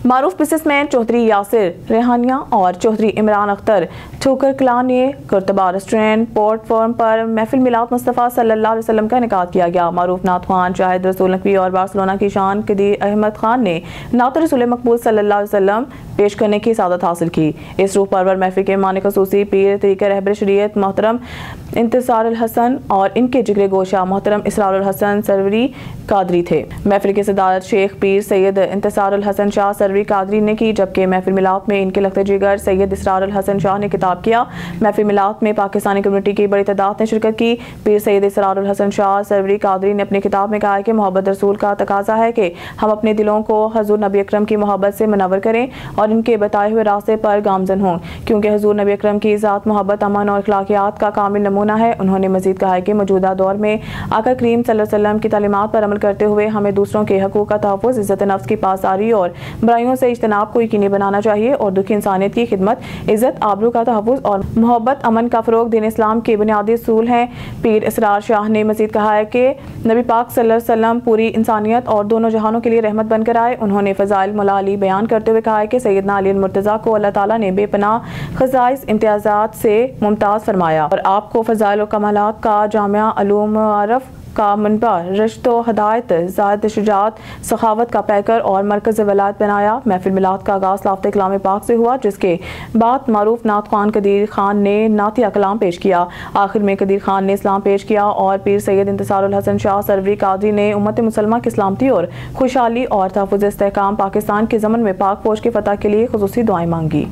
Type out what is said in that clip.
मारूफ businessman Chaudhary Yasir रेहानिया और चौधरी इमरान अख्तर ठोकर कलां ने कुर्तबा रेस्टोरेंट पोर्ट फॉर्म पर महफिल मिलाद मुस्तफ़ा सल्लल्लाहु अलैहि वसल्लम का इनेकाद किया गया। मारूफ नात ख्वान शाहिद रसूल नकवी और बार्सिलोना की शान कदीर अहमद खान ने नात रसूल मकबूल सल्लल्लाहु अलैहि वसल्लम पेश करने की सादत हासिल की। इस रूह परवर महफिल के माने खसूसी पीर तरीक़े रहबर शरीयत मोहतरम इंतसारुल हसन और इनके जिगरे गोशा मोहतरम इसरारुल हसन सरवरी कादरी थे। महफिल की सदारत शेख पीर सैयद इंतसारुल हसन शाह सरवरी कादरी ने की, जबकि महफिल मिलाद में इनके लखते जिगर सैयद इसरारुल हसन शाह ने खिताब किया। महफिल मिलाद में पाकिस्तानी कम्युनिटी की बड़ी तादाद ने शिरकत की। पीर सैयद इसरारुल हसन शाह सरवरी कादरी ने अपने खिताब में कहा है कि मोहब्बत रसूल का तकाजा है कि हम अपने दिलों को हजूर नबी अकरम की मोहब्बत से मुनव्वर करें और इनके बताए हुए रास्ते पर गामजन हों, क्योंकि हजूर नबी अकरम की ज़ात मोहब्बत अमन और अखलाकियात का कामिल नमूना है। उन्होंने मजीद कहा है कि मौजूदा दौर में आका करीम सल्लल्लाहु अलैहि वसल्लम की तालीमात पर अमल करते हुए हमें दूसरों के हकूक़ का तहफ़्फ़ुज़, इज़्ज़त नफ्स की पासदारी और बुराइयों से इज्तनाब को यकीनी बनाना चाहिए और दुखी इंसानियत की खिदमत, इज़्ज़त आबरू का तहफ़्फ़ुज़ और मोहब्बत अमन का फ़रोग़ दीन इस्लाम के बुनियादी असूल हैं। पीर इसरार शाह ने मजीद कहा है कि नबी पाक सल्लल्लाहु अलैहि वसल्लम पूरी इंसानियत और दोनों जहानों के लिए रहमत बनकर आए। उन्होंने फ़ज़ाइल मौला अली बयान करते हुए कहा है कि सैयदना अली मुर्तज़ा को अल्लाह ताला ने बेपनाह ख़ज़ाइस इम्तियाज़ात से मुमताज़ फरमाया और आपको फ़ज़ाइल और कमालात का जामिया अलूम मारफ का मनबा, रिश्तो हदायत, ज़ात शुजात, सखावत का पैकर और मरकज़ वलायत बनाया। महफिल मिलाद का आगाज़ लाफ्ते कलाम पाक से हुआ, जिसके बाद मारूफ नात ख्वान कदीर खान ने नातिया कलाम पेश किया। आखिर में कदीर खान ने इस्लाम पेश किया और पीर सैयद इंतसारुल हसन शाह सरवरी कादरी ने उम्मत मुसलमा की सलामती और खुशहाली और तहफ़्फ़ुज़ इस्तेहकाम पाकिस्तान के ज़मन में पाक पोश की फ़तह के लिए ख़ुसूसी दुआएं मांगी।